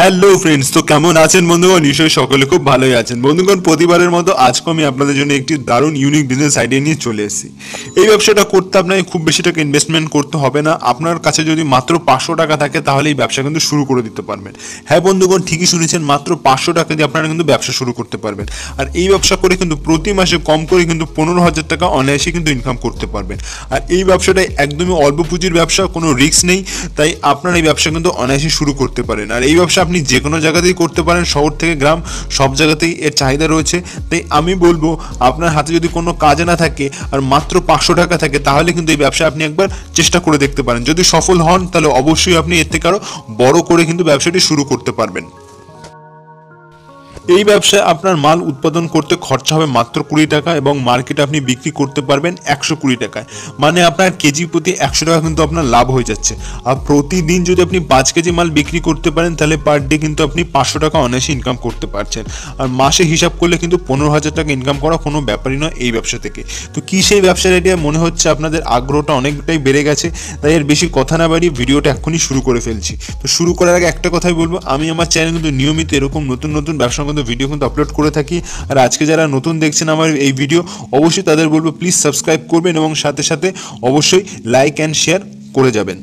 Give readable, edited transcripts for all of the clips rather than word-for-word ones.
Hello friends, তো কেমন আছেন বন্ধুগণ? নিশ্চয়ই সকলে খুব ভালোই আছেন। বন্ধুগণ, প্রতিবারের মতো আজকে আমি আপনাদের জন্য একটি দারুণ ইউনিক বিজনেস আইডিয়া নিয়ে চলে এসেছি। এই ব্যবসাটা করতে আপনাকে খুব বেশি টাকা ইনভেস্টমেন্ট করতে হবে না। আপনার কাছে যদি মাত্র 500 টাকা থাকে তাহলে এই ব্যবসা কিন্তু শুরু করে দিতে পারবেন। হ্যাঁ বন্ধুগণ, ঠিকই শুনেছেন, মাত্র 500 টাকা দিয়ে আপনারা কিন্তু ব্যবসা শুরু করতে পারবেন। আর এই ব্যবসা করে কিন্তু প্রতি মাসে কম করে কিন্তু 15,000 টাকা অনায়াসে কিন্তু ইনকাম করতে পারবেন। আর এই ব্যবসাটাই একদমই অল্প পুঁজির ব্যবসা, কোনো রিস্ক নেই, তাই আপনারা এই ব্যবসা কিন্তু অনায়াসে শুরু করতে পারেন। আর এই ব্যবসা আপনি যে কোনো জায়গাতেই করতে পারেন, শহর থেকে গ্রাম সব জায়গাতেই এর চাহিদা রয়েছে। তাই আমি বলবো, আপনার হাতে যদি কোনো কাজ না থাকে আর মাত্র 500 টাকা থাকে তাহলে কিন্তু এই ব্যবসা আপনি একবার চেষ্টা করে দেখতে পারেন। যদি সফল হন তাহলে অবশ্যই আপনি এর থেকে আরো বড় করে কিন্তু ব্যবসাটি শুরু করতে পারবেন। এই ব্যবসায় আপনার মাল উৎপাদন করতে খরচা হবে মাত্র 20 টাকা এবং মার্কেটে আপনি বিক্রি করতে পারবেন 120 টাকায়। মানে আপনার কেজি প্রতি 100 টাকা কিন্তু আপনার লাভ হয়ে যাচ্ছে। আর প্রতিদিন যদি আপনি 5 কেজি মাল বিক্রি করতে পারেন তাহলে পার ডে কিন্তু আপনি 500 টাকা অনায়াসে ইনকাম করতে পারছেন। আর মাসে হিসাব করলে কিন্তু 15,000 টাকা ইনকাম করা কোনো ব্যাপারই নয় এই ব্যবসা থেকে। তো কি সেই ব্যবসার আইডিয়া? মনে হচ্ছে আপনাদের আগ্রহটা অনেকটাই বেড়ে গেছে, তাই এর বেশি কথা না বাড়িয়ে ভিডিওটা এক্ষুনি শুরু করে ফেলছি। তো শুরু করার আগে একটা কথাই বলবো, আমি আমার চ্যানেল কিন্তু নিয়মিত এরকম নতুন নতুন ব্যবসা ভিডিও কিন্তু আপলোড করে থাকি। আর আজকে যারা নতুন দেখছেন আমার এই ভিডিও, অবশ্যই তাদের বলবো প্লিজ সাবস্ক্রাইব করবেন এবং সাথে সাথে অবশ্যই লাইক অ্যান্ড শেয়ার করে যাবেন।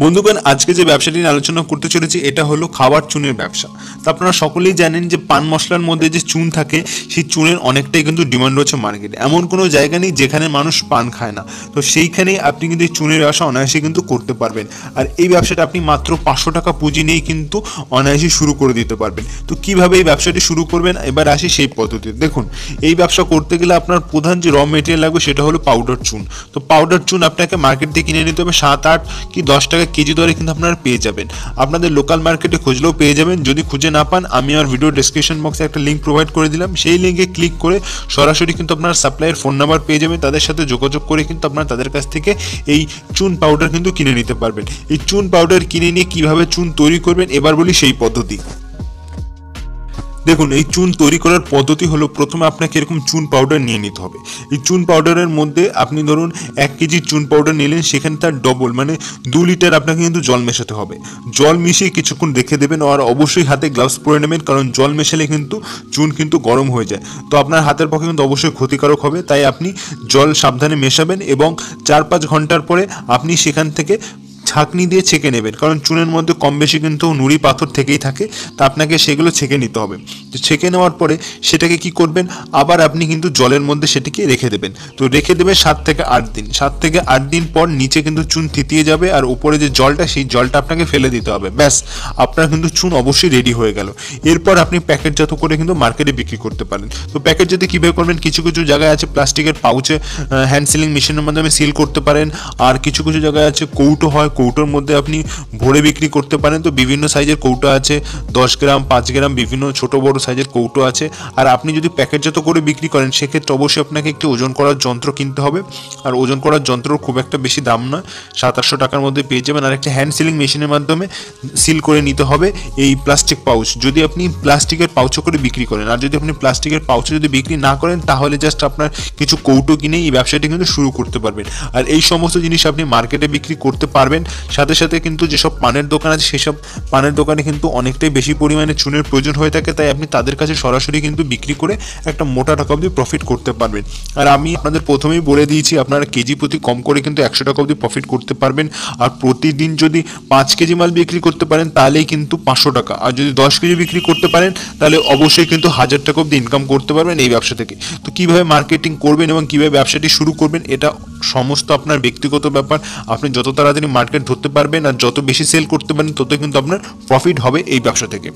বন্ধুগণ, আজকে যে ব্যবসাটি নিয়ে আলোচনা করতে চলেছি এটা হলো খাবার চুনের ব্যবসা। তো আপনারা সকলেই জানেন যে পান মশলার মধ্যে যে চুন থাকে সেই চুনের অনেকটাই কিন্তু ডিমান্ড রয়েছে মার্কেটে। এমন কোনো জায়গা নেই যেখানে মানুষ পান খায় না। তো সেইখানেই আপনি কিন্তু এই চুনের ব্যবসা অনায়াসে কিন্তু করতে পারবেন। আর এই ব্যবসাটা আপনি মাত্র 500 টাকা পুঁজি নিয়েই কিন্তু অনায়াসে শুরু করে দিতে পারবেন। তো কিভাবে এই ব্যবসাটি শুরু করবেন এবার আসি সেই পদ্ধতি। দেখুন, এই ব্যবসা করতে গেলে আপনার প্রধান যে র মেটেরিয়াল লাগবে সেটা হলো পাউডার চুন। তো পাউডার চুন আপনাকে মার্কেট থেকে কিনে নিতে হবে 7, 8 কি 10 টাকা কেজি দরে কিন্তু আপনারা পেয়ে যাবেন। আপনাদের লোকাল মার্কেটে খুঁজলেও পেয়ে যাবেন। যদি খুঁজে না পান, আমি আমার ভিডিও ডেসক্রিপশন বক্সে একটা লিঙ্ক প্রোভাইড করে দিলাম, সেই লিঙ্কে ক্লিক করে সরাসরি কিন্তু আপনারা সাপ্লাইয়ের ফোন নাম্বার পেয়ে যাবেন। তাদের সাথে যোগাযোগ করে কিন্তু আপনারা তাদের কাছ থেকে এই চুন পাউডার কিন্তু কিনে নিতে পারবেন। এই চুন পাউডার কিনে নিয়ে কিভাবে চুন তৈরি করবেন এবার বলি সেই পদ্ধতি। দেখুন, এই চুন তৈরি করার পদ্ধতি হলো, প্রথমে আপনাকে এরকম চুন পাউডার নিয়ে নিতে হবে। এই চুন পাউডারের মধ্যে আপনি ধরুন 1 কেজি চুন পাউডার নিলেন, সেখানে তার ডবল মানে 2 লিটার আপনাকে কিন্তু জল মেশাতে হবে। জল মিশিয়ে কিছুক্ষণ রেখে দেবেন আর অবশ্যই হাতে গ্লাভস পরে নেবেন, কারণ জল মেশালে কিন্তু চুন কিন্তু গরম হয়ে যায়। তো আপনার হাতের পক্ষে কিন্তু অবশ্যই ক্ষতিকারক হবে, তাই আপনি জল সাবধানে মেশাবেন এবং 4-5 ঘন্টার পরে আপনি সেখান থেকে ছাঁকনি দিয়ে ছেঁকে নেবেন, কারণ চুনের মধ্যে কম বেশি কিন্তু নুড়ি পাথর থেকেই থাকে। তা আপনাকে সেগুলো ছেঁকে নিতে হবে। তো ছেঁকে নেওয়ার পরে সেটাকে কি করবেন, আবার আপনি কিন্তু জলের মধ্যে সেটিকে রেখে দেবেন। তো রেখে দেবেন 7 থেকে 8 দিন। 7 থেকে 8 দিন পর নিচে কিন্তু চুন থিতিয়ে যাবে আর উপরে যে জলটা সেই জলটা আপনাকে ফেলে দিতে হবে। ব্যাস, আপনার কিন্তু চুন অবশ্যই রেডি হয়ে গেল। এরপর আপনি প্যাকেটজাত করে কিন্তু মার্কেটে বিক্রি করতে পারেন। তো প্যাকেটজাত কীভাবে করবেন, কিছু কিছু জায়গায় আছে প্লাস্টিকের পাউচে হ্যান্ড সিলিং মেশিনের মাধ্যমে সিল করতে পারেন। আর কিছু কিছু জায়গায় আছে কৌটো হয়, কৌটোর মধ্যে আপনি ভরে বিক্রি করতে পারেন। তো বিভিন্ন সাইজের কৌটো আছে, 10 গ্রাম, 5 গ্রাম, বিভিন্ন ছোট বড় সাইজের কৌটো আছে। আর আপনি যদি প্যাকেটজাত করে বিক্রি করেন সেক্ষেত্রে অবশ্যই আপনাকে একটি ওজন করার যন্ত্র কিনতে হবে। আর ওজন করার যন্ত্রর খুব একটা বেশি দাম নয়, 700-800 টাকার মধ্যে পেয়ে যাবেন। আর একটা হ্যান্ড সিলিং মেশিনের মাধ্যমে সিল করে নিতে হবে এই প্লাস্টিক পাউচ, যদি আপনি প্লাস্টিকের পাউচও করে বিক্রি করেন। আর যদি আপনি প্লাস্টিকের পাউচে যদি বিক্রি না করেন তাহলে জাস্ট আপনার কিছু কৌটো কিনে এই ব্যবসাটি কিন্তু শুরু করতে পারবেন। আর এই সমস্ত জিনিস আপনি মার্কেটে বিক্রি করতে পারবেন। সাথে সাথে কিন্তু যেসব পানের দোকান আছে সেসব পানের দোকানে কিন্তু অনেকটাই বেশি পরিমাণে চুনের প্রয়োজন হয়ে থাকে, তাই আপনি তাদের কাছে সরাসরি কিন্তু বিক্রি করে একটা মোটা টাকা অবধি প্রফিট করতে পারবেন। আর আমি আপনাদের প্রথমেই বলে দিয়েছি, আপনারা কেজি প্রতি কম করে কিন্তু 100 টাকা অবধি প্রফিট করতে পারবেন। আর প্রতিদিন যদি 5 কেজি মাল বিক্রি করতে পারেন তাহলেই কিন্তু 500 টাকা, আর যদি 10 কেজি বিক্রি করতে পারেন তাহলে অবশ্যই কিন্তু 1000 টাকা অবধি ইনকাম করতে পারবেন এই ব্যবসা থেকে। তো কীভাবে মার্কেটিং করবেন এবং কীভাবে ব্যবসাটি শুরু করবেন এটা সমস্ত আপনার ব্যক্তিগত ব্যাপার। আপনি যত তাড়াতাড়ি মার্কেট ধরতে পারবেন আর যত বেশি সেল করতে পারেন তত কিন্তু আপনার প্রফিট হবে এই ব্যবসা থেকে।